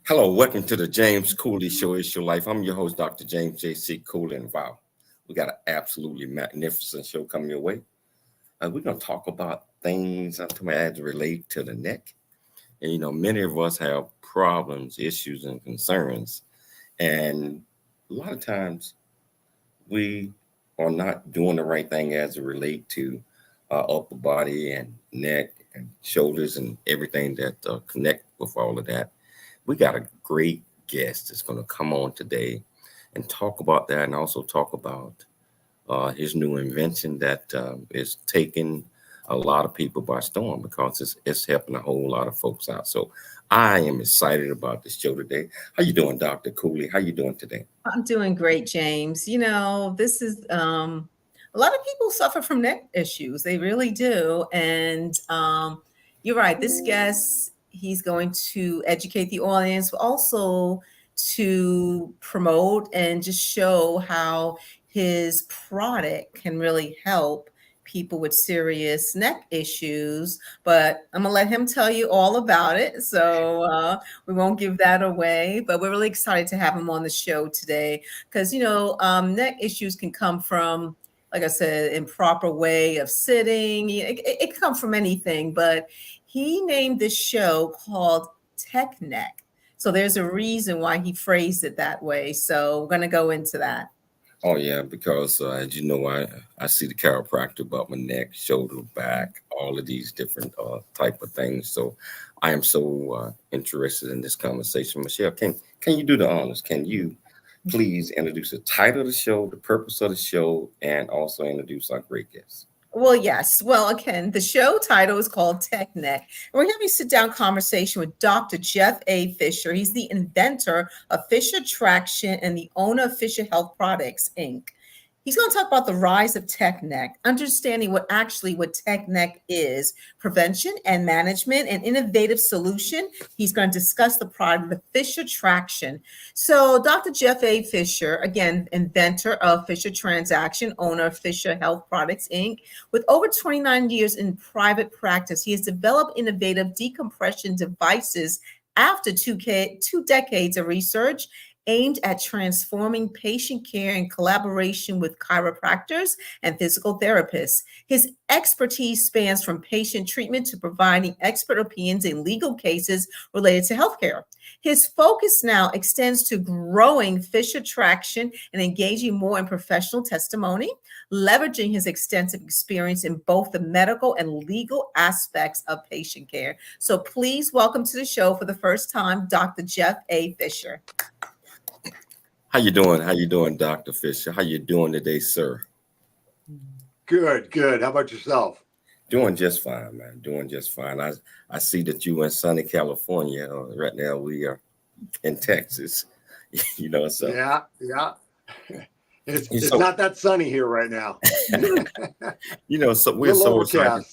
Hello, welcome to the James Cooley Show. It's your life. I'm your host, Dr. James J.C. Cooley. And wow, we got an absolutely magnificent show coming your way. We're going to talk about things as relate to the neck. And, many of us have problems, issues, and concerns. And a lot of times we are not doing the right thing as it relate to upper body and neck and shoulders and everything that connect with all of that. We got a great guest that's going to come on today and talk about that, and also talk about his new invention that is taking a lot of people by storm, because it's helping a whole lot of folks out. So I am excited about this show today. How you doing, Dr. Cooley? How you doing today? I'm doing great, James. This is a lot of people suffer from neck issues. They really do. And you're right. This guest, he's going to educate the audience, but also to promote and just show how his product can really help people with serious neck issues. But I'm gonna let him tell you all about it, so we won't give that away. But we're really excited to have him on the show today, because neck issues can come from, like I said, improper way of sitting. It can come from anything, but he named this show called Tech Neck. So there's a reason why he phrased it that way. So we're going to go into that. Oh, yeah, because as you know, I see the chiropractor about my neck, shoulder, back, all of these different type of things. So I am so interested in this conversation. Michelle, can you do the honors? Can you please introduce the title of the show, the purpose of the show, and also introduce our great guest? Well, yes. Well, again, the show title is called Tech Neck. And we're having a sit-down conversation with Dr. Jeff A. Fisher. He's the inventor of Fisher Traction and the owner of Fisher Health Products, Inc. He's going to talk about the rise of Tech Neck, understanding what Tech Neck is, prevention and management, and innovative solution. He's going to discuss the product, the Fisher Traction. So Dr. Jeff A. Fisher, again, inventor of Fisher Transaction, owner of Fisher Health Products, Inc. With over 29 years in private practice, he has developed innovative decompression devices after two decades of research aimed at transforming patient care in collaboration with chiropractors and physical therapists. His expertise spans from patient treatment to providing expert opinions in legal cases related to healthcare. His focus now extends to growing Fisher Traction and engaging more in professional testimony, leveraging his extensive experience in both the medical and legal aspects of patient care. So please welcome to the show for the first time, Dr. Jeff A. Fisher. How you doing? How you doing, Dr. Fisher? How you doing today, sir? Good. How about yourself? Doing just fine, man. Doing just fine. I see that you in sunny California. Right now we are in Texas. So yeah. It's not that sunny here right now. So we're so excited.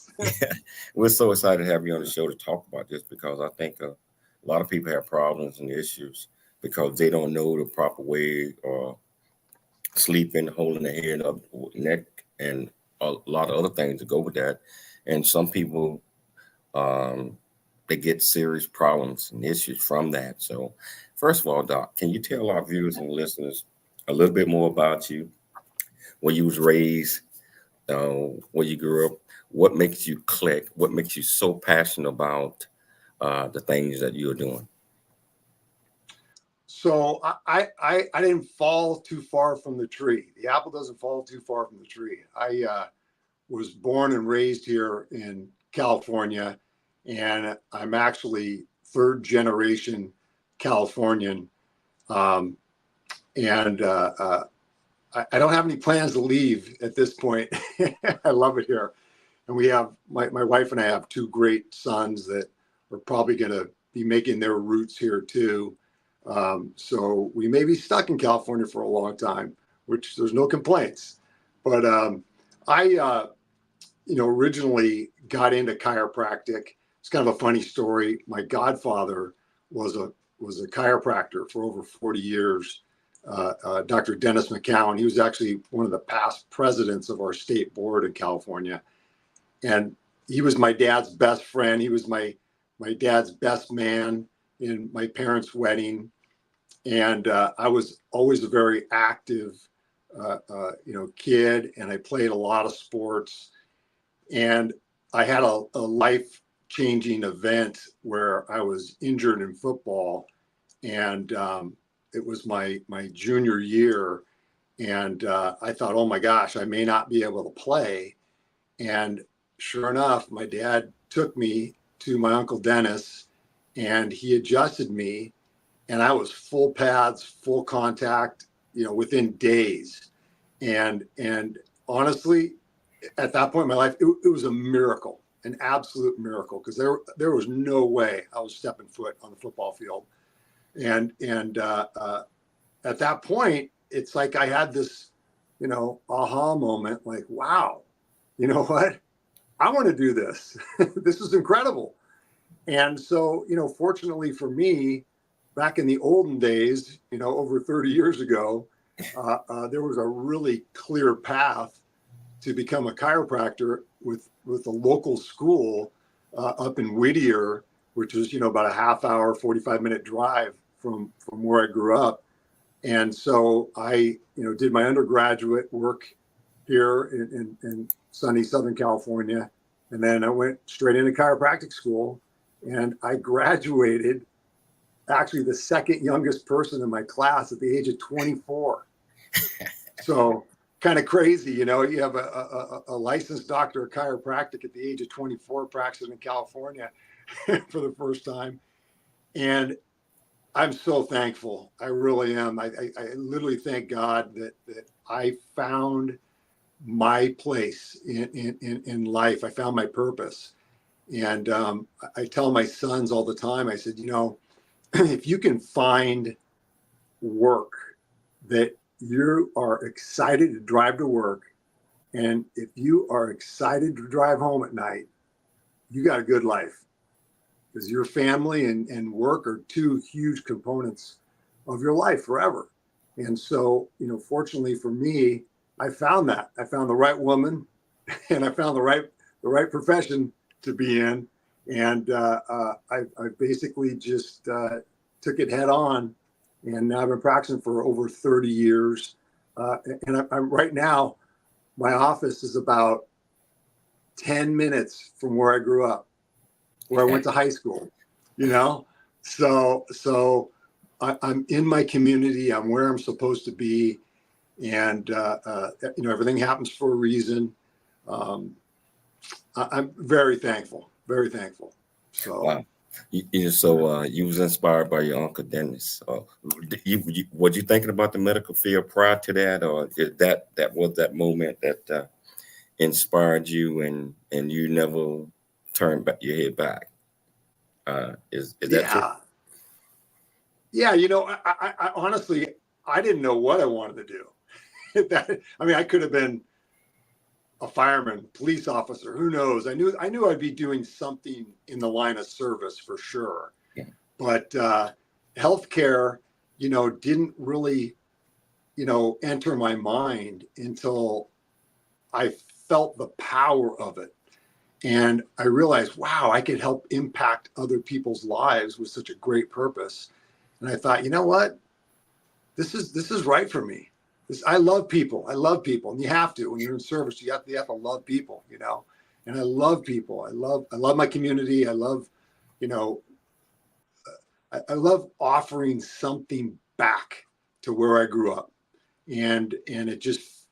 We're so excited to have you on the show to talk about this, because I think a lot of people have problems and issues because they don't know the proper way or sleeping, holding the head up, neck, and a lot of other things to go with that. And some people, they get serious problems and issues from that. So first of all, Doc, can you tell our viewers and listeners a little bit more about you, where you was raised, where you grew up, what makes you click, what makes you so passionate about the things that you're doing? So I didn't fall too far from the tree. The apple doesn't fall too far from the tree. I was born and raised here in California, and I'm actually third generation Californian. I don't have any plans to leave at this point. I love it here. And we have, my wife and I have two great sons that are probably going to be making their roots here too. So we may be stuck in California for a long time, which there's no complaints. But I originally got into chiropractic. It's kind of a funny story. My godfather was a chiropractor for over 40 years. Dr. Dennis McCowan. He was actually one of the past presidents of our state board in California, and he was my dad's best friend. He was my dad's best man in my parents' wedding, and I was always a very active, kid, and I played a lot of sports. And I had a life-changing event where I was injured in football, and it was my junior year, and I thought, oh my gosh, I may not be able to play. And sure enough, my dad took me to my Uncle Dennis, and he adjusted me, and I was full pads, full contact, within days. And honestly, at that point in my life, it was a miracle, an absolute miracle, because there was no way I was stepping foot on the football field. And at that point, it's like I had this, aha moment, like, wow, you know what? I want to do this. This is incredible. And so, fortunately for me, back in the olden days, over 30 years ago, there was a really clear path to become a chiropractor with a local school up in Whittier, which is, about a half hour, 45-minute drive from where I grew up. And so I, did my undergraduate work here in sunny Southern California. And then I went straight into chiropractic school, and I graduated actually the second youngest person in my class at the age of 24. So kind of crazy, you have a licensed doctor of chiropractic at the age of 24 practicing in California for the first time. And I'm so thankful. I really am. I literally thank God that I found my place in life. I found my purpose. And I tell my sons all the time, I said, if you can find work that you are excited to drive to work, and if you are excited to drive home at night, you got a good life, because your family and work are two huge components of your life forever. And so, fortunately for me, I found that. I found the right woman, and I found the right profession to be in. And I basically just took it head on. And now I've been practicing for over 30 years. And I'm right now, my office is about 10 minutes from where I grew up, where I went to high school, So I'm in my community. I'm where I'm supposed to be. And, everything happens for a reason. I'm very thankful, very thankful. So. Wow. You was inspired by your Uncle Dennis. Were you thinking about the medical field prior to that, or is that was that moment that inspired you and you never turned back your head back? Is that true? Yeah. I honestly, I didn't know what I wanted to do. I could have been a fireman, police officer, who knows? I knew I'd be doing something in the line of service for sure. Yeah. But healthcare, didn't really, enter my mind until I felt the power of it. And I realized, wow, I could help impact other people's lives with such a great purpose. And I thought, you know what? This is right for me. I love people. And you have to, when you're in service, you have to love people, and I love people. I love my community. I love, I love offering something back to where I grew up, and it just,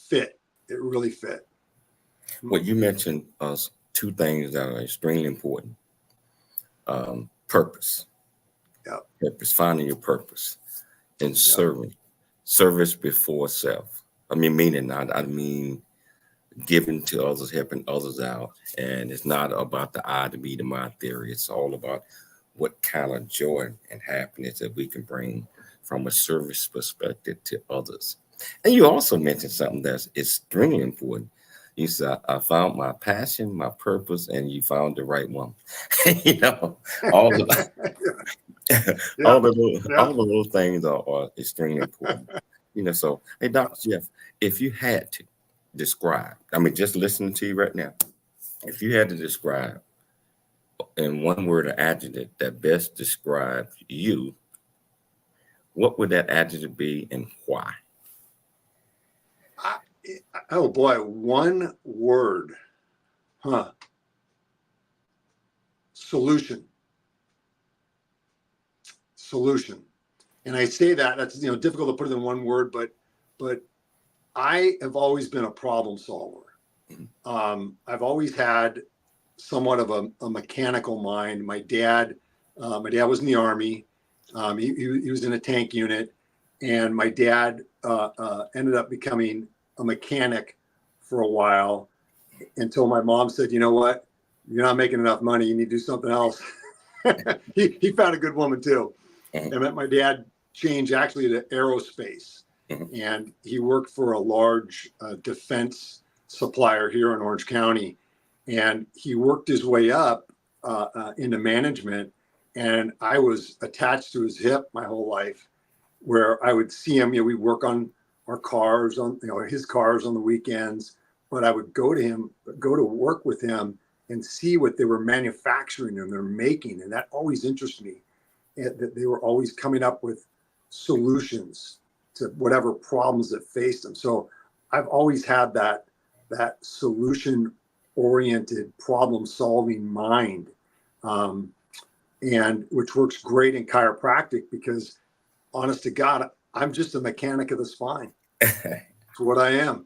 fit. It really fit. Well, you mentioned two things that are extremely important. Purpose. Yeah. Purpose, finding your purpose, and serving. Service before self. I mean giving to others, helping others out. And it's not about the I, the me, the my theory. It's all about what kind of joy and happiness that we can bring from a service perspective to others. And you also mentioned something that's extremely important. You said, I found my passion, my purpose, and you found the right one. You know, all the, Yeah. all, the little, Yeah. all the little things are extremely important. You know, so, hey, Dr. Jeff, if you had to describe, I mean, just listening to you right now, if you had to describe in one word or adjective that best describes you, what would that adjective be and why? Oh boy, one word. Huh. Solution. Solution. And I say that's difficult to put it in one word, but I have always been a problem solver. I've always had somewhat of a mechanical mind. My dad was in the Army. He was in a tank unit, and my dad ended up becoming a mechanic for a while until my mom said, you know what, you're not making enough money, you need to do something else. he found a good woman too. And met my dad change actually to aerospace, and he worked for a large defense supplier here in Orange County, and he worked his way up into management, and I was attached to his hip my whole life, where I would see him. We work on our cars, on his cars on the weekends, but I would go to work with him and see what they were manufacturing and they're making, and that always interested me. That they were always coming up with solutions to whatever problems that faced them. So I've always had that solution-oriented, problem-solving mind, and which works great in chiropractic because, honest to God, I'm just a mechanic of the spine. That's what I am.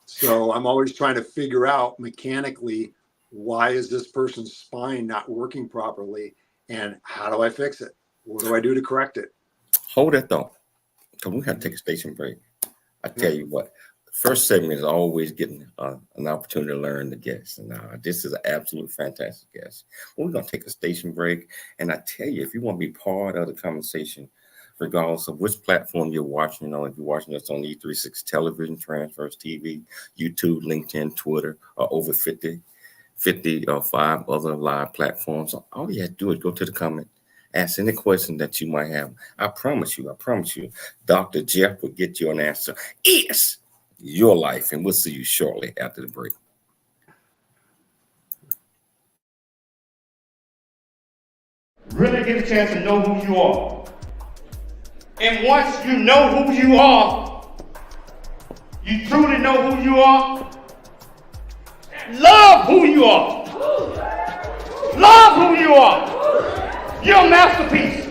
So I'm always trying to figure out mechanically, why is this person's spine not working properly? And how do I fix it? What do I do to correct it? Hold that thought, because we have to take a station break. I tell you what, first segment is always getting an opportunity to learn the guest. And this is an absolute fantastic guest. Well, we're going to take a station break. And I tell you, if you want to be part of the conversation, regardless of which platform you're watching on, if you're watching us on E36 Television, Transverse TV, YouTube, LinkedIn, Twitter, or over 55 other live platforms. So all you have to do is go to the comment, ask any question that you might have. I promise you, Dr. Jeff will get you an answer. It's your life, and we'll see you shortly after the break. Really get a chance to know who you are. And once you know who you are, you truly know who you are, love who you are. Love who you are. You're a masterpiece.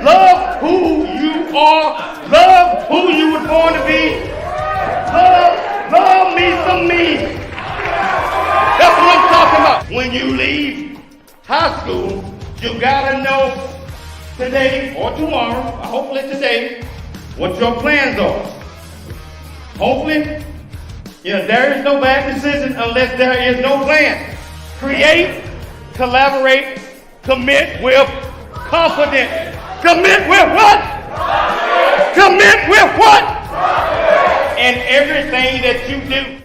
Love who you are. Love who you were born to be. Love me some me. That's what I'm talking about. When you leave high school, you gotta know today or tomorrow, hopefully today, what your plans are. Hopefully, there is no bad decision unless there is no plan. Create, collaborate, commit with confidence. Commit with what? Commit with what? And everything that you do.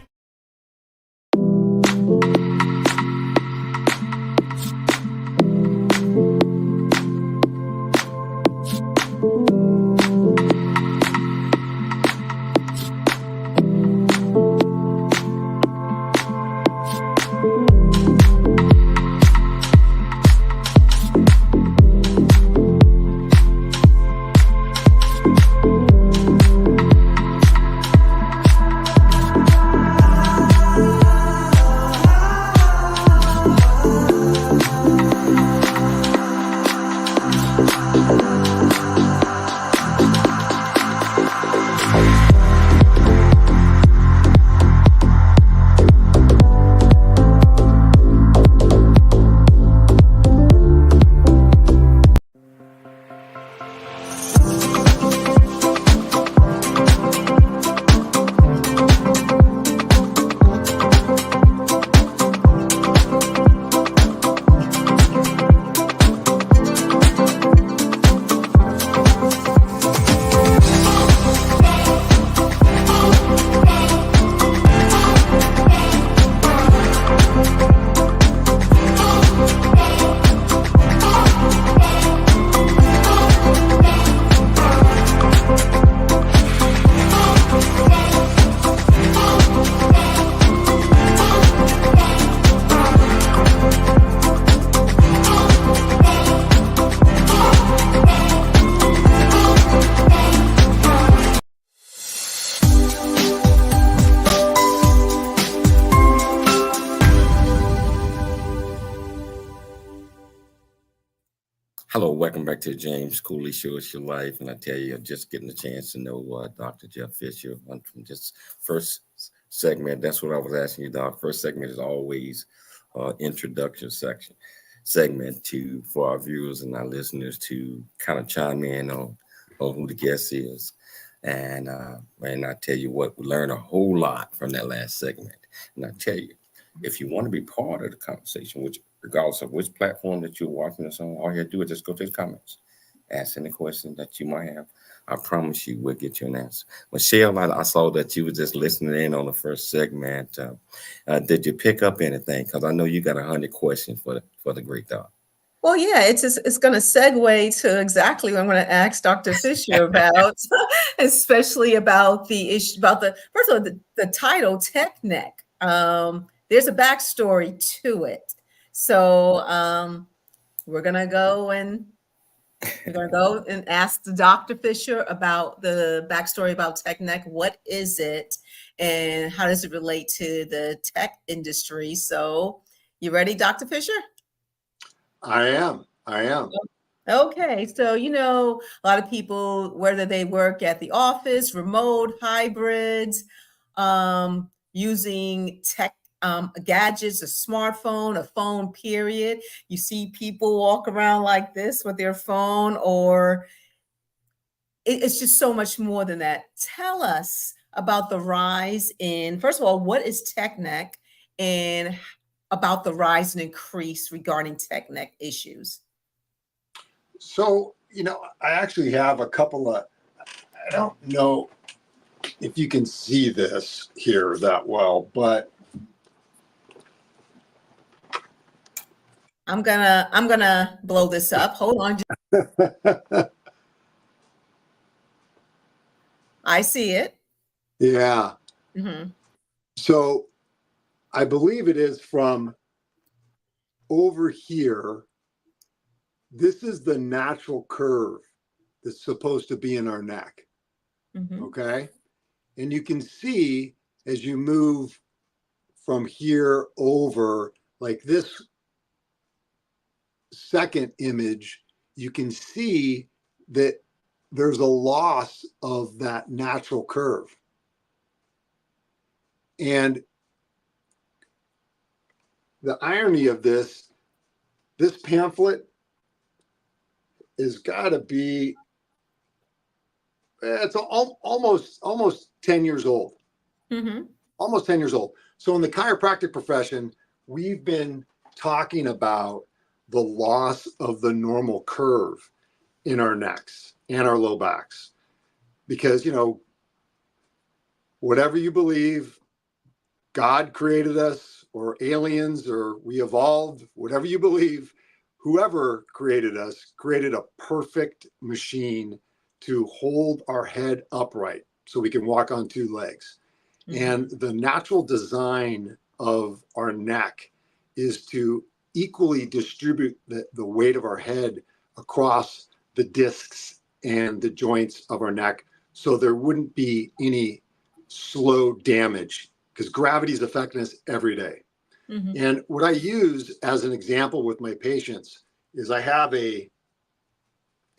Hello, welcome back to James Cooley Show. It's your life, and I tell you, just getting a chance to know Dr. Jeff Fisher. From just first segment, that's what I was asking you, Doc. First segment is always introduction section segment to for our viewers and our listeners to kind of chime in on who the guest is. And I tell you what, we learned a whole lot from that last segment. And I tell you, if you want to be part of the conversation, which regardless of which platform that you're watching us on, all you have to do is just go to the comments, ask any question that you might have. I promise you, we'll get you an answer. Michelle, I saw that you were just listening in on the first segment. Did you pick up anything? Because I know you got 100 questions for the great doc. Well, yeah, it's going to segue to exactly what I'm going to ask Dr. Fisher about, especially about the issue about first of all, the title Tech Neck. There's a backstory to it. So we're going to go and ask the Dr. Fisher about the backstory about Tech Neck. What is it and how does it relate to the tech industry? So you ready, Dr. Fisher? I am. Okay, so a lot of people, whether they work at the office, remote, hybrids, using tech gadgets, a smartphone, a phone, period. You see people walk around like this with their phone, or it's just so much more than that. Tell us about the rise in, first of all, what is TechNet, and about the rise and increase regarding TechNet issues. So, I actually have a couple of, I don't know if you can see this here that well, but I'm gonna blow this up. Hold on. I see it. Yeah. Mm-hmm. So I believe it is from over here. This is the natural curve that's supposed to be in our neck. Mm-hmm. Okay. And you can see as you move from here over, like this second image, you can see that there's a loss of that natural curve. And the irony of this pamphlet has got to be, it's almost 10 years old. Mm-hmm. Almost 10 years old. So in the chiropractic profession, we've been talking about the loss of the normal curve in our necks and our low backs. Because, whatever you believe, God created us, or aliens, or we evolved, whatever you believe, whoever created us created a perfect machine to hold our head upright so we can walk on two legs. Mm-hmm. And the natural design of our neck is to equally distribute the weight of our head across the discs and the joints of our neck, so there wouldn't be any slow damage, because gravity is affecting us every day. Mm-hmm. And what I use as an example with my patients is I have a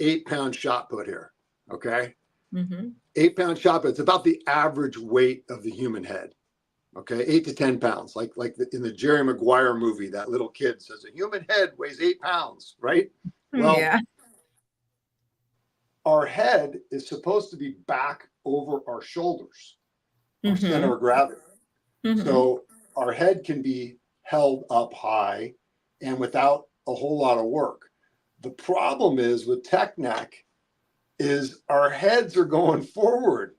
8-pound shot put here. Okay. Mm-hmm. 8-pound shot put. It's about the average weight of the human head. Okay. 8 to 10 pounds. Like in the Jerry Maguire movie, that little kid says a human head weighs 8 pounds, right? Well, yeah. Our head is supposed to be back over our shoulders, our mm-hmm. center of gravity. Mm-hmm. So our head can be held up high and without a whole lot of work. The problem is with TechNet is our heads are going forward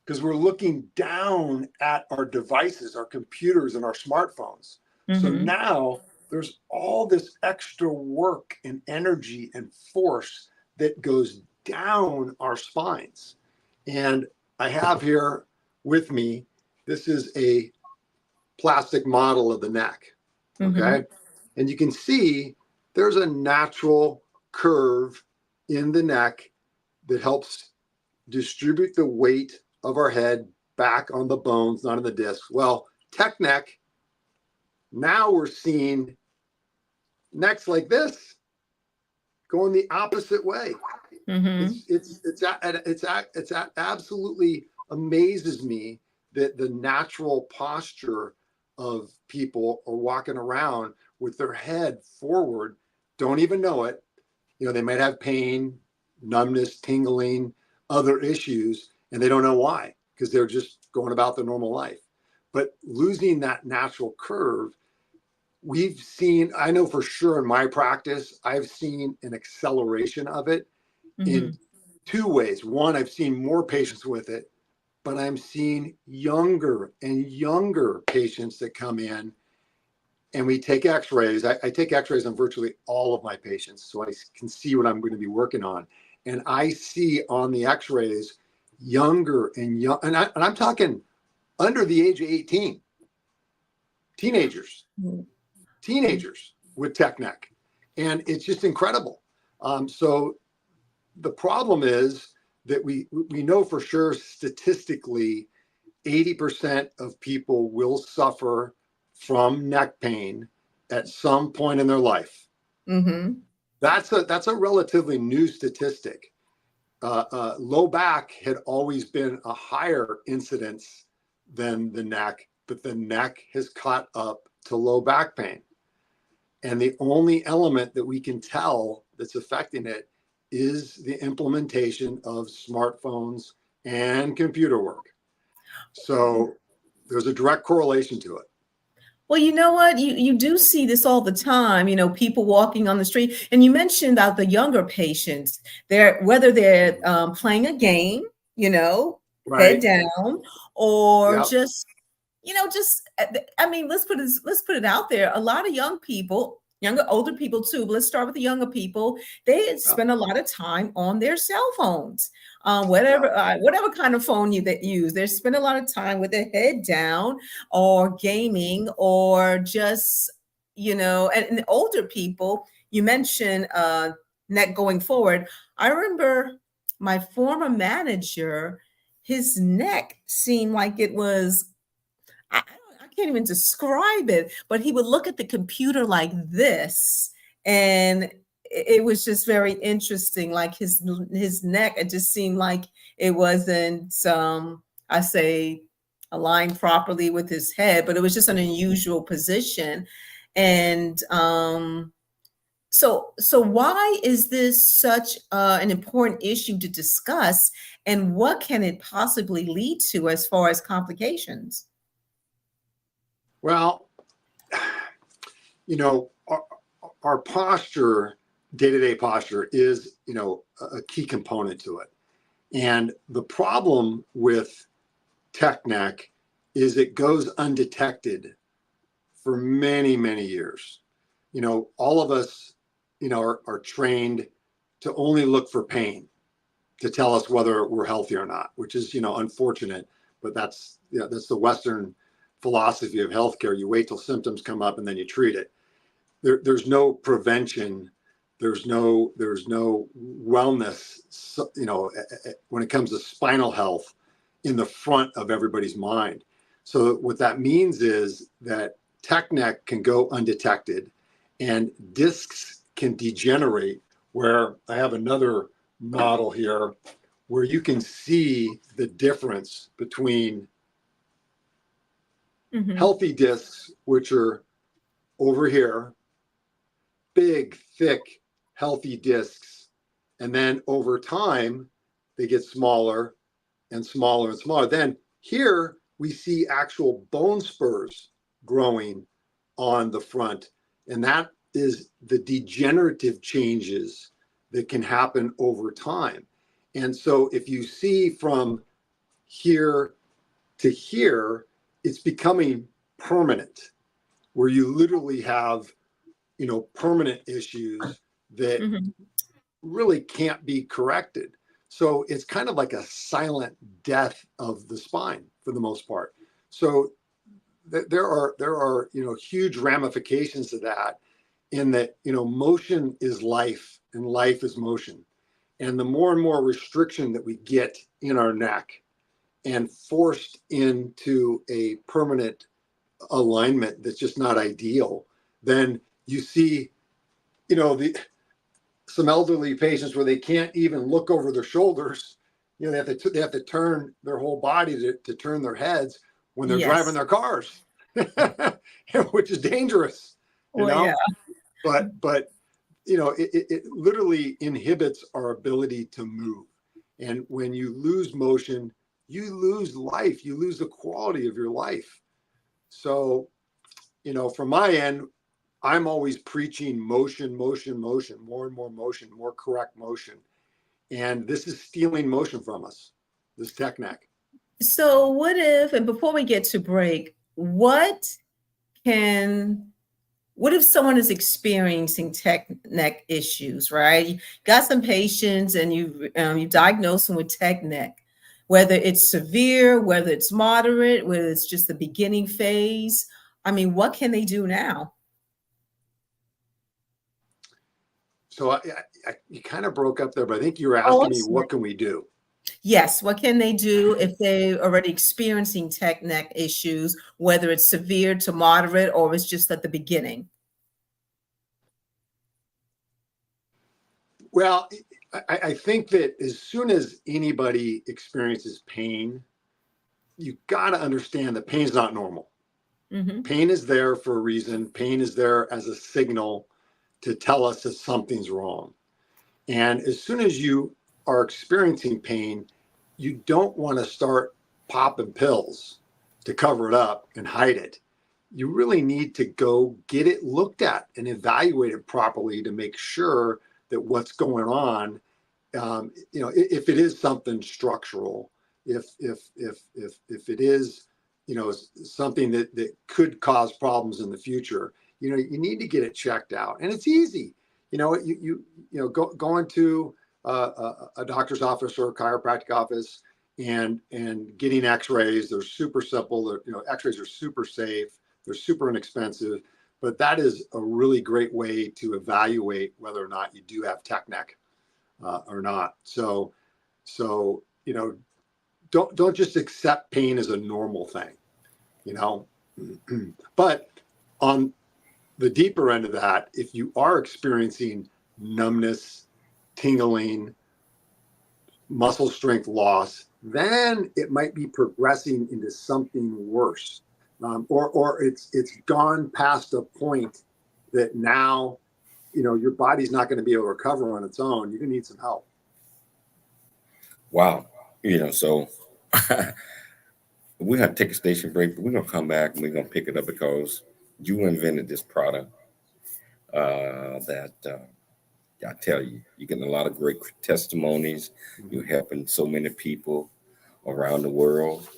because we're looking down at our devices, our computers and our smartphones. Mm-hmm. So now there's all this extra work and energy and force that goes down our spines. And I have here with me, this is a plastic model of the neck. Okay. Mm-hmm. And you can see there's a natural curve in the neck that helps distribute the weight of our head back on the bones, not on the discs. Well, TechNet, now we're seeing necks like this going the opposite way. Mm-hmm. It's absolutely amazes me that the natural posture of people are walking around with their head forward, don't even know it. You know, they might have pain, numbness, tingling, other issues, and they don't know why, because they're just going about their normal life. But losing that natural curve, we've seen, I know for sure in my practice, I've seen an acceleration of it Mm-hmm. in two ways. One, I've seen more patients with it, but I'm seeing younger and younger patients that come in, and we take x-rays. I take x-rays on virtually all of my patients, so I can see what I'm going to be working on. And I see on the x-rays younger and young, and I'm talking under the age of 18, teenagers with tech neck. And it's just incredible. So the problem is that we know for sure statistically 80% of people will suffer from neck pain at some point in their life. Mm-hmm. That's a relatively new statistic. Low back had always been a higher incidence than the neck, but the neck has caught up to low back pain. And the only element that we can tell that's affecting it is the implementation of smartphones and computer work. So there's a direct correlation to it. Well, you know what? You do see this all the time, you know, people walking on the street. And you mentioned about the younger patients, whether they're playing a game, you know, head Right. down, or Yep. just, you know, just, I mean, let's put it out there. A lot of young people, older people too, but let's start with the younger people. They spend a lot of time on their cell phones, whatever kind of phone that use. They spend a lot of time with their head down, or gaming, or just, you know. And older people, you mentioned neck going forward. I remember my former manager, his neck seemed like it was, I can't even describe it, but he would look at the computer like this, and it was just very interesting. Like his neck, it just seemed like it wasn't, I say, aligned properly with his head, but it was just an unusual position. And so why is this such an important issue to discuss, and what can it possibly lead to as far as complications? Well, you know, our posture, day-to-day posture, is, you know, a key component to it. And the problem with tech neck is it goes undetected for many, many years. You know, all of us, you know, are trained to only look for pain to tell us whether we're healthy or not, which is, you know, unfortunate, but that's, you know, that's the Western philosophy of healthcare. You wait till symptoms come up and then you treat it. There's no prevention. There's no wellness, you know, when it comes to spinal health in the front of everybody's mind. So what that means is that tech neck can go undetected, and discs can degenerate, where I have another model here where you can see the difference between healthy discs, which are over here, big, thick, healthy discs. And then over time, they get smaller and smaller and smaller. Then here we see actual bone spurs growing on the front. And that is the degenerative changes that can happen over time. And so if you see from here to here, it's becoming permanent, where you literally have, you know, permanent issues that really can't be corrected. So it's kind of like a silent death of the spine for the most part. So there are, you know, huge ramifications to that, in that, you know, motion is life and life is motion. And the more and more restriction that we get in our neck and forced into a permanent alignment that's just not ideal, then you see, you know, some elderly patients where they can't even look over their shoulders. You know, they have to turn their whole body to turn their heads when they're driving their cars, which is dangerous, you Well, know. yeah. But you know, it literally inhibits our ability to move. And when you lose motion, you lose life, you lose the quality of your life. So, you know, from my end, I'm always preaching motion, motion, motion, more and more motion, more correct motion. And this is stealing motion from us, this tech neck. So what if, and before we get to break, what if someone is experiencing tech neck issues, right? You got some patients and you diagnose them with tech neck, whether it's severe, whether it's moderate, whether it's just the beginning phase. I mean, what can they do now? So you kind of broke up there, but I think you were asking me, what can we do? Yes, what can they do if they're already experiencing tech neck issues, whether it's severe to moderate or it's just at the beginning? Well, I think that as soon as anybody experiences pain, you got to understand that pain is not normal. Mm-hmm. Pain is there for a reason. Pain is there as a signal to tell us that something's wrong. And as soon as you are experiencing pain, you don't want to start popping pills to cover it up and hide it. You really need to go get it looked at and evaluated properly to make sure that what's going on, you know, if it is something structural, if it is, you know, something that could cause problems in the future, you know, you need to get it checked out. And it's easy, you know, you know, going to a doctor's office or a chiropractic office and getting x-rays. They're super simple. You know, x-rays are super safe. They're super inexpensive, but that is a really great way to evaluate whether or not you do have tech neck or not. So, you know, don't just accept pain as a normal thing, you know. But on the deeper end of that, if you are experiencing numbness, tingling, muscle strength loss, then it might be progressing into something worse, or it's gone past a point that now, you know, your body's not going to be able to recover on its own. You're going to need some help. Wow. You know, so we're going to take a station break, but we're going to come back and we're going to pick it up because you invented this product that I tell you, you're getting a lot of great testimonies. You're helping so many people around the world.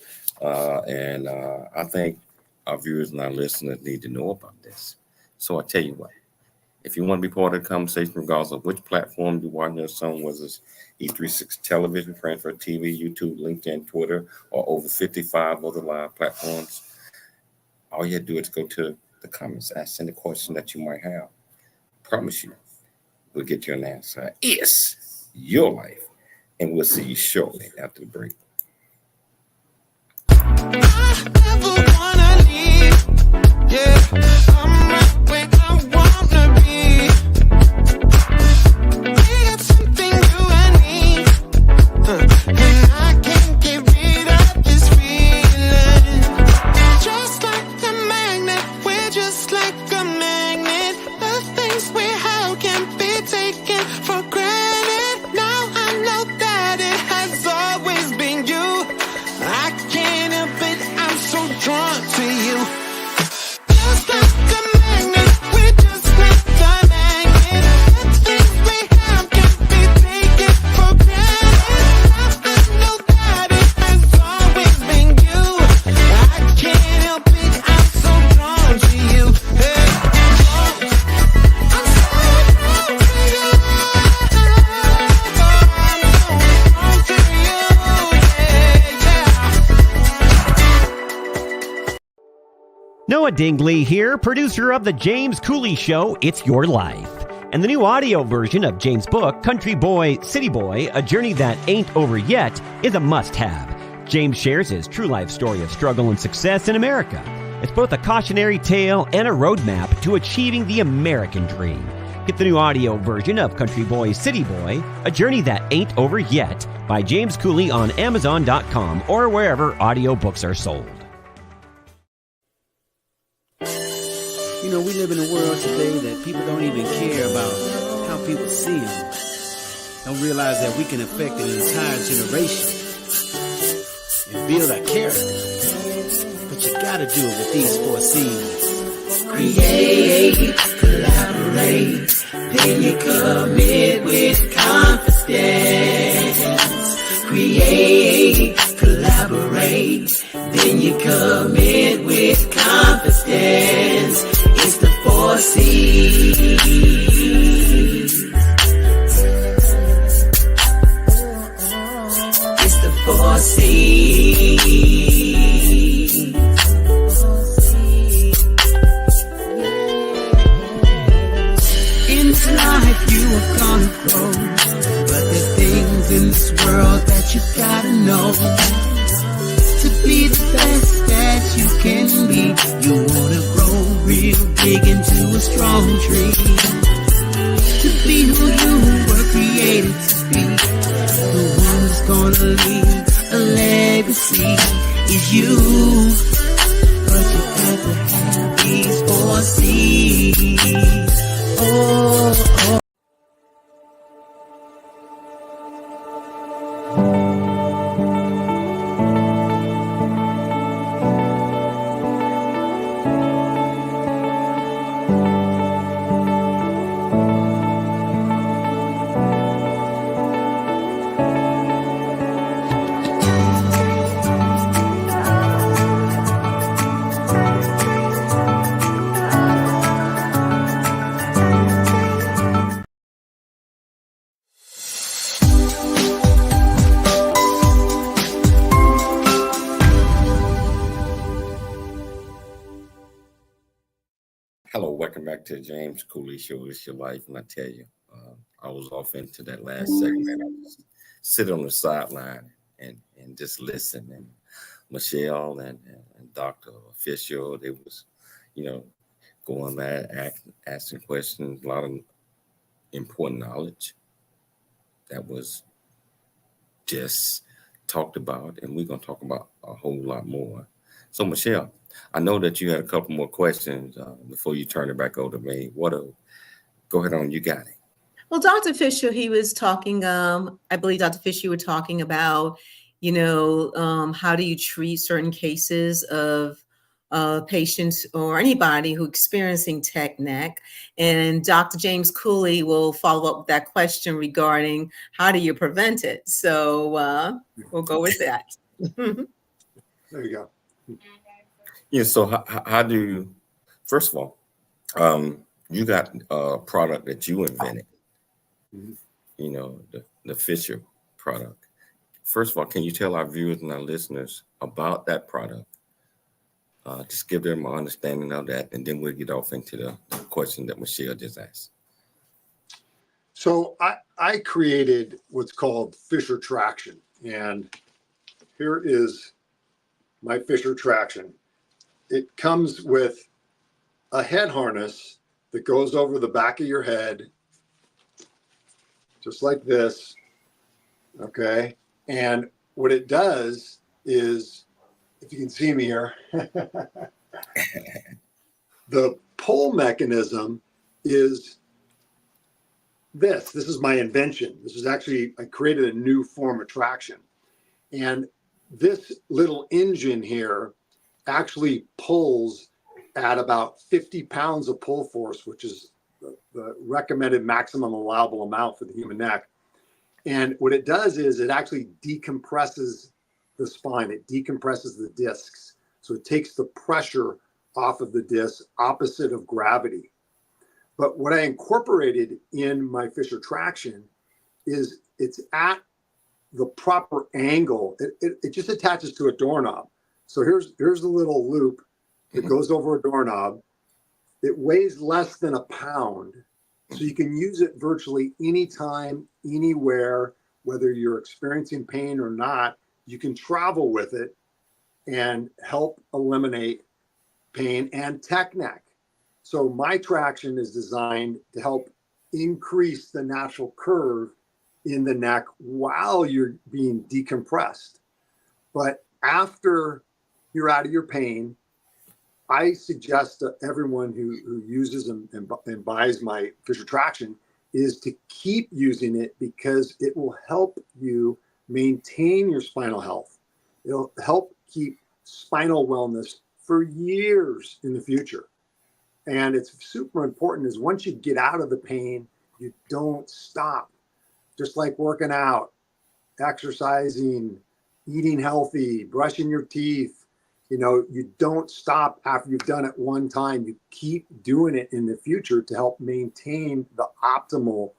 And I think our viewers and our listeners need to know about this. So I tell you what, if you want to be part of the conversation, regardless of which platform you're watching us on, whether it's E36 Television, Transfer TV, YouTube, LinkedIn, Twitter, or over 55 other live platforms, all you have to do is go to the comments, ask any question that you might have. I promise you, we'll get you an answer. It's your life. And we'll see you shortly after the break. I never wanna leave. Yeah, I'm right where I wanna be. We got something you and me. And I can't get rid of this feeling. Just like a magnet, we're just like a magnet. The things we have can't be taken for granted. Now I know that it has always been you. I can't help it, I'm so drawn to you. Just like a magnet, we're just like a magnet. The things we have can't be taken for granted. Now I know that it has always been you. I can't help it, I'm so drawn to you. Hey, I'm so drawn to you. I'm so drawn to you. Noah Dingley here, producer of The James Cooley Show, It's Your Life. And the new audio version of James' book, Country Boy, City Boy, A Journey That Ain't Over Yet, is a must-have. James shares his true life story of struggle and success in America. It's both a cautionary tale and a roadmap to achieving the American dream. Get the new audio version of Country Boy, City Boy, A Journey That Ain't Over Yet by James Cooley on Amazon.com or wherever audiobooks are sold. You know, we live in a world today that people don't even care about how people see them. Don't realize that we can affect an entire generation and build our character. But you gotta do it with these 4 C's. Create, collaborate, then you commit with confidence. Create, collaborate, then you commit with confidence. It's the 4 C's. It's the 4 C's. In this life you are gonna grow, but there's things in this world that you gotta know. To be the best that you can be, you wanna grow real big into a strong tree. To be who you were created to be, the one who's gonna leave a legacy is you. But you got to have these 4 C's. Oh. Hello, welcome back to James Cooley Show. It's your life, and I tell you, I was off into that last segment. I just sit on the sideline and just listen. And Michelle and Dr. Fisher, they was, going there, asking questions, a lot of important knowledge that was just talked about, and we're going to talk about a whole lot more. So, Michelle, I know that you had a couple more questions before you turn it back over to me. Go ahead on, you got it. Well, Dr. Fisher, he was talking, I believe, Dr. Fisher, you were talking about, how do you treat certain cases of patients or anybody who experiencing tech neck. And Dr. James Cooley will follow up with that question regarding how do you prevent it? So we'll go with that. There you go. Yeah, so how do you, first of all, you got a product that you invented, the Fisher product. First of all, can you tell our viewers and our listeners about that product? Just give them an understanding of that, and then we'll get off into the question that Michelle just asked. So I created what's called Fisher Traction, and here is my Fisher Traction. It comes with a head harness that goes over the back of your head, just like this, okay? And what it does is, if you can see me here, the pull mechanism is this. This is my invention. This is actually, I created a new form of traction. And this little engine here actually pulls at about 50 pounds of pull force, which is the recommended maximum allowable amount for the human neck. And what it does is it actually decompresses the spine. It decompresses the discs. So it takes the pressure off of the disc, opposite of gravity. But what I incorporated in my Fisher Traction is it's at the proper angle. It just attaches to a doorknob. So here's the little loop that goes over a doorknob. It weighs less than a pound. So you can use it virtually anytime, anywhere, whether you're experiencing pain or not. You can travel with it and help eliminate pain and tech neck. So my traction is designed to help increase the natural curve in the neck while you're being decompressed. But after you're out of your pain, I suggest to everyone who uses and buys my Fisher Traction is to keep using it, because it will help you maintain your spinal health. It'll help keep spinal wellness for years in the future. And it's super important is once you get out of the pain, you don't stop. Just like working out, exercising, eating healthy, brushing your teeth, you don't stop after you've done it one time. You keep doing it in the future to help maintain the optimal,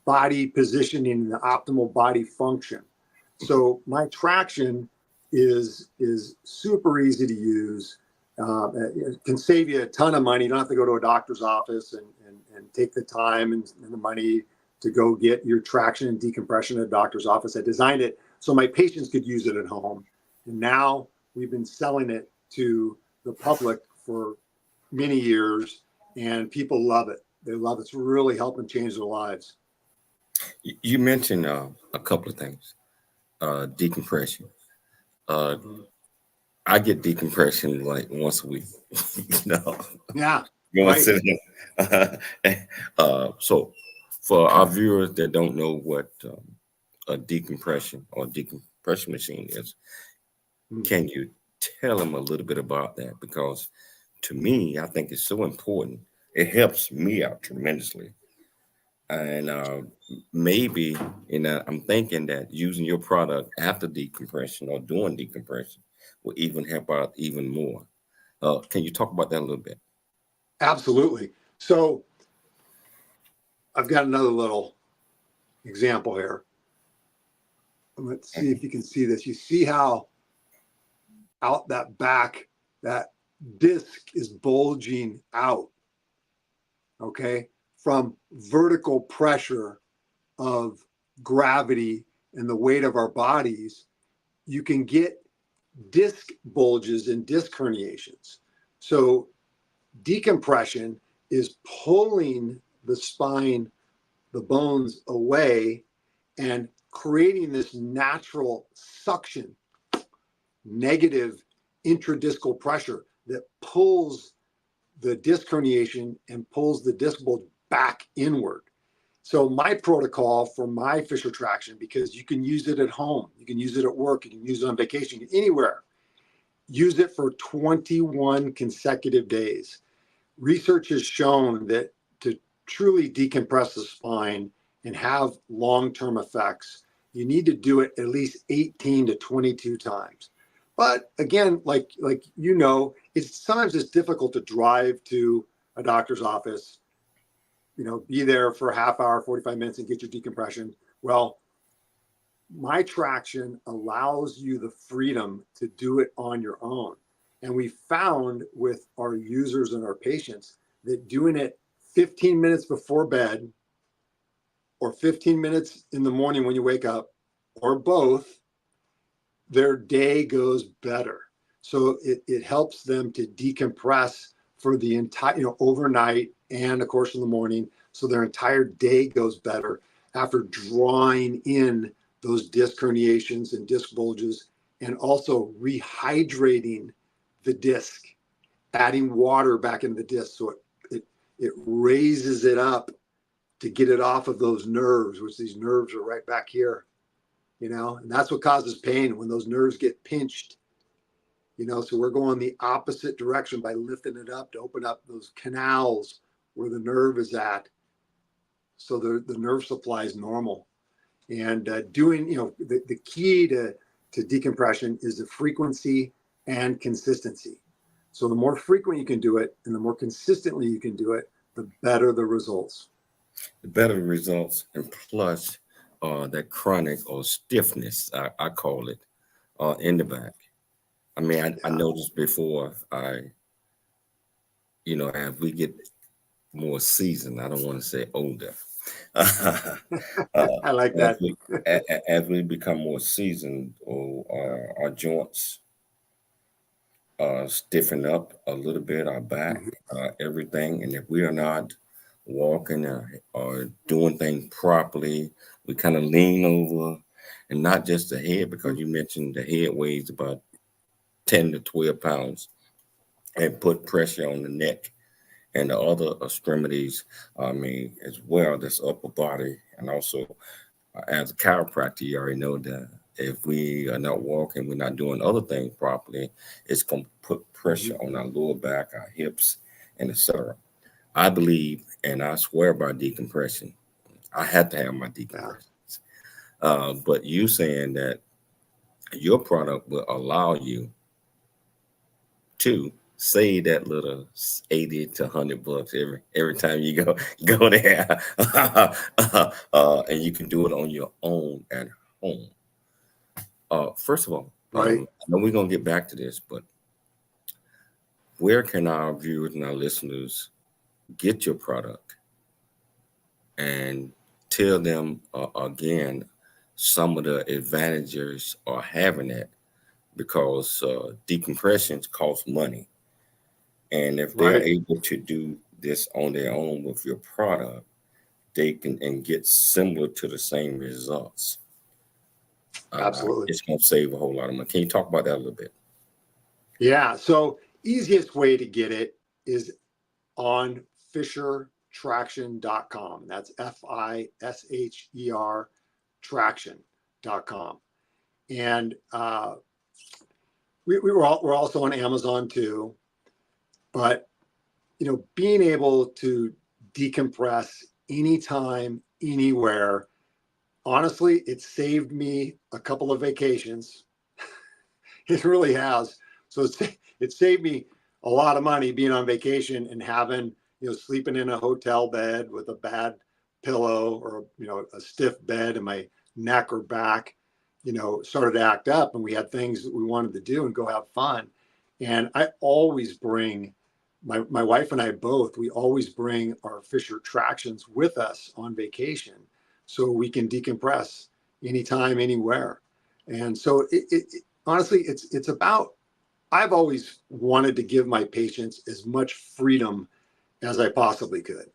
body positioning and the optimal body function. So my traction is super easy to use. It can save you a ton of money. You don't have to go to a doctor's office and take the time and the money to go get your traction and decompression at a doctor's office. I designed it so my patients could use it at home. And now we've been selling it to the public for many years, and people love it. They love it. It's really helping change their lives. You mentioned a couple of things. Decompression. I get decompression like once a week. Yeah. You want right. to sit so for our viewers that don't know what a decompression or decompression machine is, can you tell them a little bit about that? Because to me, I think it's so important. It helps me out tremendously. And maybe, I'm thinking that using your product after decompression or during decompression will even help out even more. Can you talk about that a little bit? Absolutely. So I've got another little example here. Let's see if you can see this. You see how out that back, that disc is bulging out, okay, from vertical pressure of gravity and the weight of our bodies. You can get disc bulges and disc herniations. So decompression is pulling the spine, the bones away, and creating this natural suction, negative intradiscal pressure that pulls the disc herniation and pulls the disc bulge back inward. So my protocol for my Fisher Traction, because you can use it at home, you can use it at work, you can use it on vacation, anywhere. Use it for 21 consecutive days. Research has shown that to truly decompress the spine and have long-term effects, you need to do it at least 18 to 22 times. But again, like it's sometimes it's difficult to drive to a doctor's office, be there for a half hour, 45 minutes and get your decompression. Well, my traction allows you the freedom to do it on your own. And we found with our users and our patients that doing it 15 minutes before bed or 15 minutes in the morning when you wake up, or both, their day goes better. So it helps them to decompress for the entire, overnight and of course in the morning. So their entire day goes better after drawing in those disc herniations and disc bulges, and also rehydrating the disc, adding water back into the disc so it raises it up to get it off of those nerves, which these nerves are right back here, and that's what causes pain when those nerves get pinched, so we're going the opposite direction by lifting it up to open up those canals where the nerve is at, so the nerve supply is normal. And doing, the key to decompression is the frequency and consistency. So the more frequent you can do it and the more consistently you can do it, the better the results. The better results, and plus that chronic or stiffness, I call it, in the back. I mean, I noticed before as we get more seasoned, I don't want to say older. I like that. As we become more seasoned, or our joints stiffen up a little bit, our back, everything. And if we are not walking or doing things properly. We kind of lean over, and not just the head, because you mentioned the head weighs about 10 to 12 pounds, and put pressure on the neck and the other extremities, as well, this upper body. And also, as a chiropractor, you already know that if we are not walking, we're not doing other things properly, it's going to put pressure on our lower back, our hips, and etc. I believe, and I swear by decompression. I had to have my decompressions. But you saying that your product will allow you to save that little 80 to $100 every time you go there, and you can do it on your own at home. First of all, Right. I know we're gonna get back to this, but where can our viewers and our listeners get your product, and tell them again some of the advantages of having it, because decompressions cost money. And if they're Right. able to do this on their own with your product, they can and get similar to the same results. Absolutely. It's going to save a whole lot of money. Can you talk about that a little bit? Yeah. So easiest way to get it is on FisherTraction.com. That's FISHER traction.com. And we're also on Amazon too. But being able to decompress anytime, anywhere, honestly, it saved me a couple of vacations. It really has. So it saved me a lot of money being on vacation and having, sleeping in a hotel bed with a bad pillow, or, a stiff bed, and my neck or back, started to act up, and we had things that we wanted to do and go have fun. And I always bring my wife and I both, we always bring our Fisher Tractions with us on vacation so we can decompress anytime, anywhere. And so honestly, it's about, I've always wanted to give my patients as much freedom as I possibly could.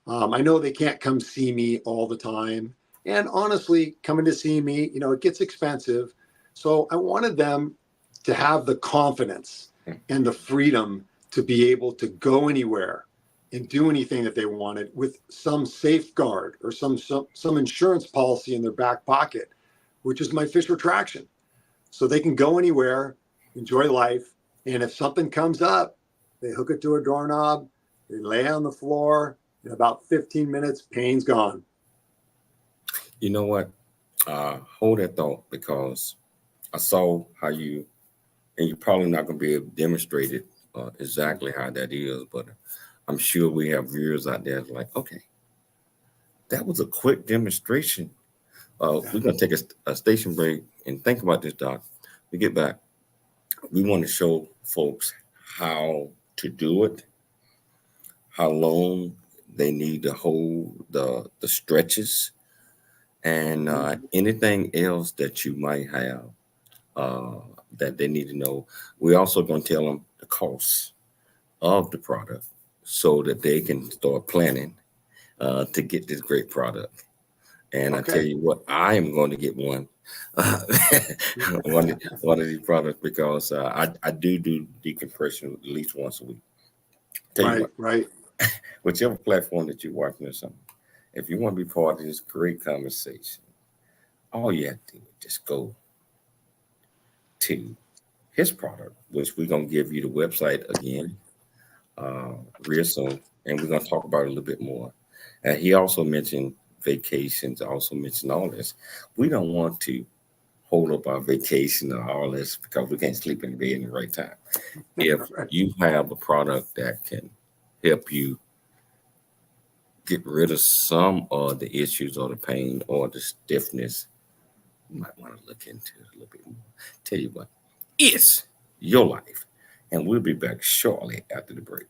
I know they can't come see me all the time. And honestly, coming to see me, it gets expensive. So I wanted them to have the confidence and the freedom to be able to go anywhere and do anything that they wanted with some safeguard or some insurance policy in their back pocket, which is my Fisher Traction. So they can go anywhere, enjoy life. And if something comes up, they hook it to a doorknob, they lay on the floor, in about 15 minutes, pain's gone. You know what? Hold that thought, because I saw how and you're probably not going to be able to demonstrate it exactly how that is, but I'm sure we have viewers out there like, okay, that was a quick demonstration. We're going to take a station break and think about this, Doc. We get back. We want to show folks how to do it, how long they need to hold the stretches, and anything else that you might have that they need to know. We're also going to tell them the cost of the product so that they can start planning to get this great product. And I tell you what, I am going to get one. one of these products, because I do decompression at least once a week. Tell you what, Right. whichever platform that you're watching or something, if you want to be part of this great conversation, all you have to do is just go to his product, which we're going to give you the website again real soon, and we're going to talk about it a little bit more. And he also mentioned vacations, also mentioned all this. We don't want to hold up our vacation or all this because we can't sleep in bed in the right time. If you have a product that can help you get rid of some of the issues or the pain or the stiffness, you might want to look into it a little bit more. Tell you what, it's your life. And we'll be back shortly after the break.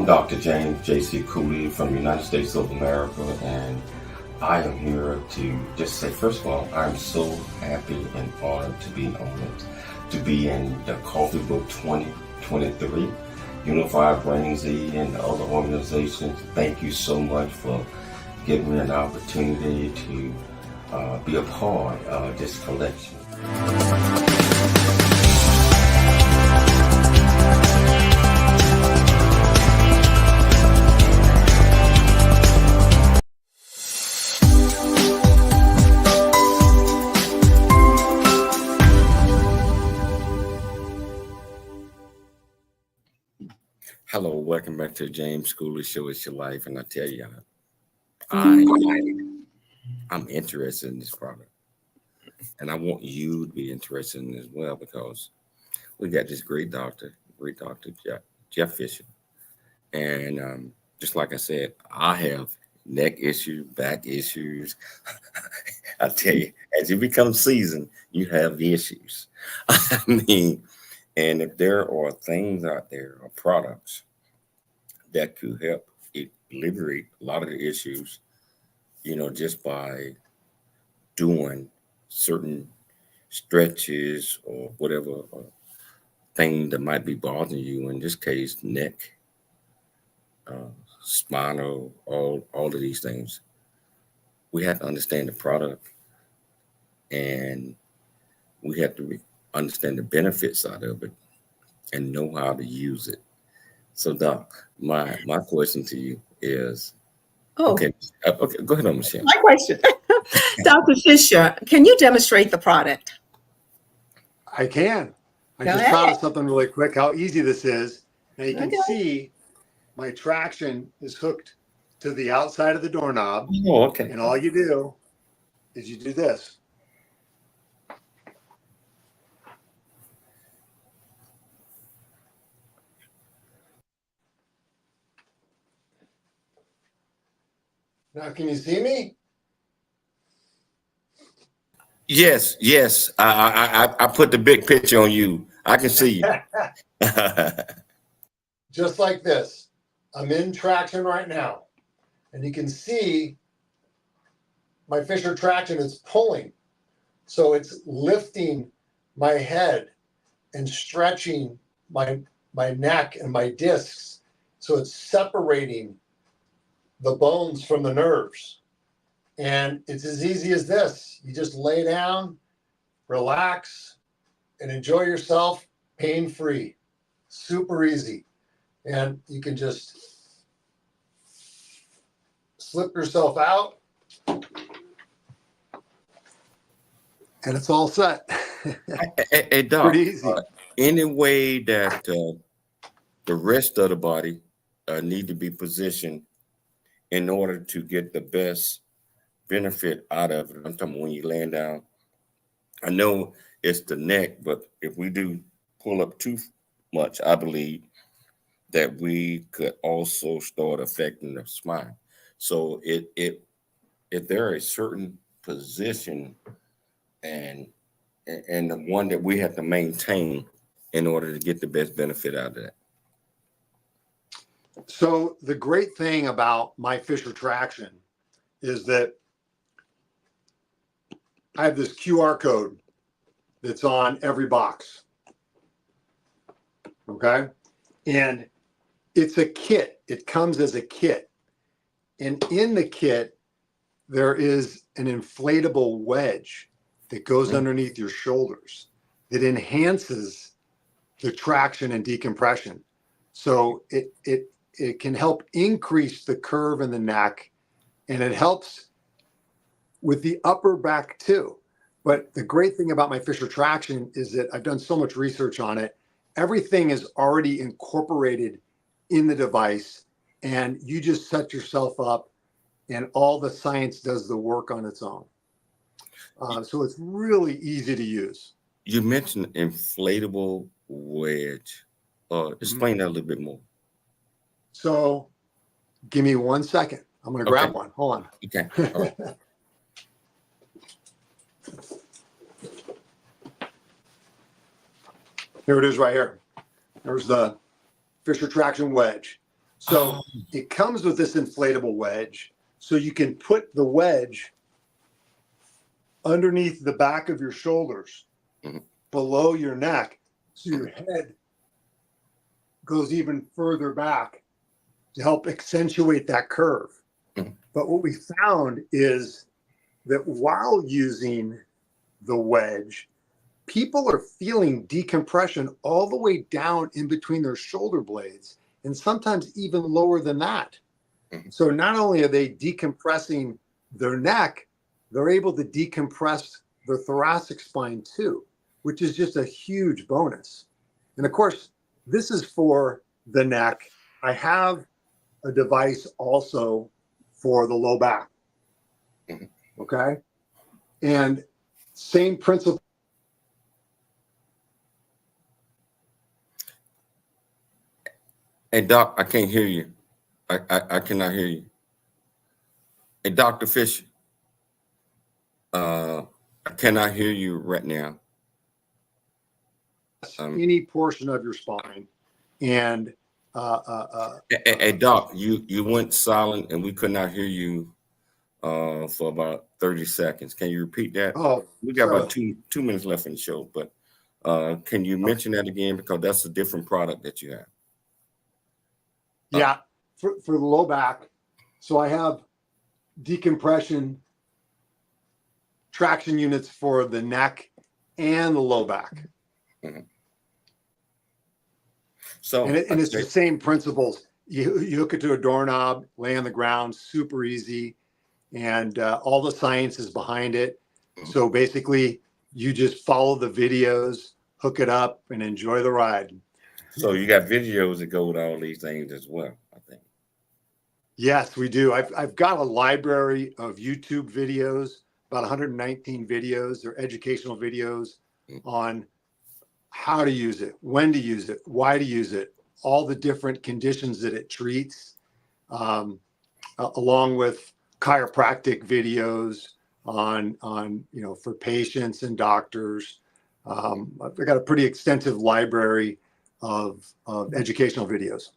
Dr. James J.C. Cooley from the United States of America, and I am here to just say, first of all, I'm so happy and honored to be on it, to be in the Coffee Book 2023, Unified Brain Z, and the other organizations. Thank you so much for giving me an opportunity to be a part of this collection. Hello, welcome back to the James Cooley Show. It's your life, and I tell you, I'm interested in this product, and I want you to be interested in it as well, because we got this great doctor Jeff Fisher, and just like I said, I have neck issues, back issues. I tell you, as you become seasoned, you have issues. I mean. And if there are things out there or products that could help alleviate a lot of the issues, just by doing certain stretches or whatever thing that might be bothering you, in this case, neck, spinal, all of these things, we have to understand the product, and we have to understand the benefits out of it and know how to use it. So, Doc, my question to you is, okay, go ahead on, Michelle. My question, Dr. Fisher, can you demonstrate the product? I can. I Go just ahead. thought of something really quick, how easy this is. Now you can see my traction is hooked to the outside of the doorknob. Oh, okay. And all you do is you do this. Now, can you see me? Yes. I put the big picture on you. I can see you. Just like this. I'm in traction right now. And you can see my Fisher traction is pulling. So it's lifting my head and stretching my neck and my discs. So it's separating the bones from the nerves. And it's as easy as this. You just lay down, relax, and enjoy yourself pain-free. Super easy. And you can just slip yourself out, and it's all set. Hey, Doc, Pretty easy. any way that the rest of the body need to be positioned in order to get the best benefit out of it? I'm talking when you're laying down. I know it's the neck, but if we do pull up too much, I believe that we could also start affecting the spine. So if there is a certain position and the one that we have to maintain in order to get the best benefit out of that. So the great thing about my Fisher traction is that I have this QR code that's on every box. Okay. And it's a kit. It comes as a kit. And in the kit, there is an inflatable wedge that goes underneath your shoulders that enhances the traction and decompression. So it can help increase the curve in the neck, and it helps with the upper back too. But the great thing about my Fisher traction is that I've done so much research on it. Everything is already incorporated in the device, and you just set yourself up, and all the science does the work on its own. So it's really easy to use. You mentioned inflatable wedge. Explain that a little bit more. So give me 1 second. I'm going to grab one. Hold on. Okay. All right. Here it is right here. There's the Fisher traction wedge. So it comes with this inflatable wedge. So you can put the wedge underneath the back of your shoulders, below your neck, so your head goes even further back to help accentuate that curve. But what we found is that while using the wedge, people are feeling decompression all the way down in between their shoulder blades, and sometimes even lower than that. So not only are they decompressing their neck, they're able to decompress their thoracic spine too, which is just a huge bonus. And of course, this is for the neck. I have a device also for the low back. Okay. And same principle. Hey, Doc, I can't hear you. I cannot hear you. Hey, Dr. Fisher, I cannot hear you right now. Any portion of your spine. And hey, Doc, you went silent and we could not hear you for about 30 seconds. Can you repeat that? Oh, we got sorry. about two minutes left in the show, but can you mention that again, because that's a different product that you have? Yeah, for the low back. So I have decompression traction units for the neck and the low back. So and it's the same principles. You hook it to a doorknob, lay on the ground, super easy, and all the science is behind it. So basically, you just follow the videos, hook it up, and enjoy the ride. So you got videos that go with all these things as well, I think. Yes, we do. I've got a library of YouTube videos, about 119 videos. They're educational videos on how to use it, when to use it, why to use it, all the different conditions that it treats, along with chiropractic videos on for patients and doctors. I've got a pretty extensive library of educational videos.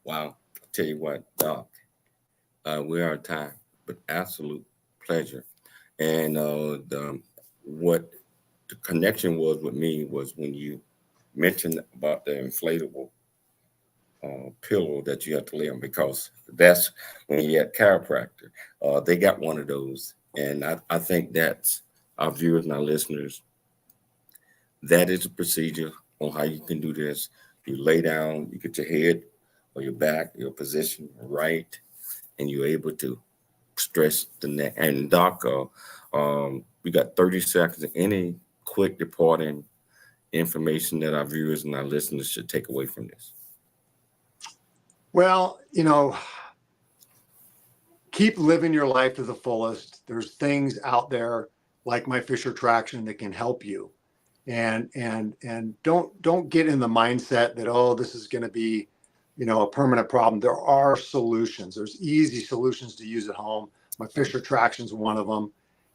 Wow. I'll tell you what, Doc, we are at time, but absolute pleasure. And what the connection was with me was when you mentioned about the inflatable pillow that you have to lay on, because that's when you had chiropractor. They got one of those. And I think that's our viewers and our listeners. That is a procedure on how you can do this. You lay down, you get your head or your back, your position right, and you're able to stretch the neck. And Doc, we got 30 seconds. Any quick departing information that our viewers and our listeners should take away from this? Well, keep living your life to the fullest. There's things out there like my Fisher Traction that can help you. And don't get in the mindset that, oh, this is going to be, a permanent problem. There are solutions. There's easy solutions to use at home. My Fisher Traction is one of them.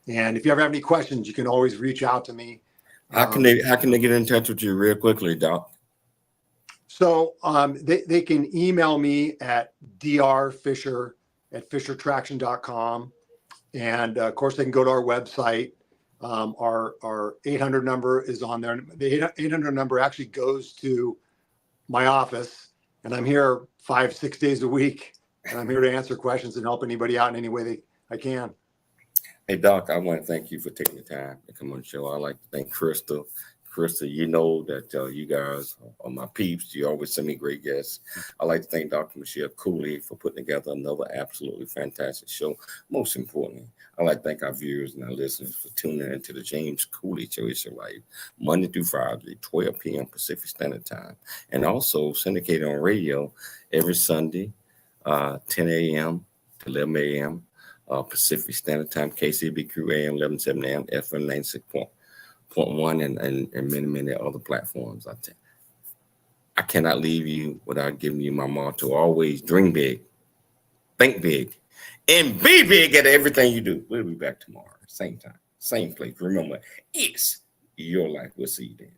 And if you ever have any questions, you can always reach out to me. How can they get in touch with you real quickly, Doc? So they can email me at drfisher@fishertraction.com. And of course, they can go to our website. Our 800 number is on there. The 800 number actually goes to my office, and I'm here 5-6 days a week. And I'm here to answer questions and help anybody out in any way I can. Hey, Doc, I want to thank you for taking the time to come on the show. I'd like to thank Crystal. Crystal, you know that you guys are my peeps. You always send me great guests. I'd like to thank Dr. Michelle Cooley for putting together another absolutely fantastic show. Most importantly, I'd like to thank our viewers and our listeners for tuning into the James Cooley Show. It's your life, Monday through Friday, 12 p.m. Pacific Standard Time. And also syndicated on radio every Sunday, 10 a.m. to 11 a.m. Pacific Standard Time, KCBQ AM 1170 AM, FM 96.1, and many other platforms. I cannot leave you without giving you my motto: always dream big, think big, and be big at everything you do. We'll be back tomorrow, same time, same place. Remember, it's your life. We'll see you then.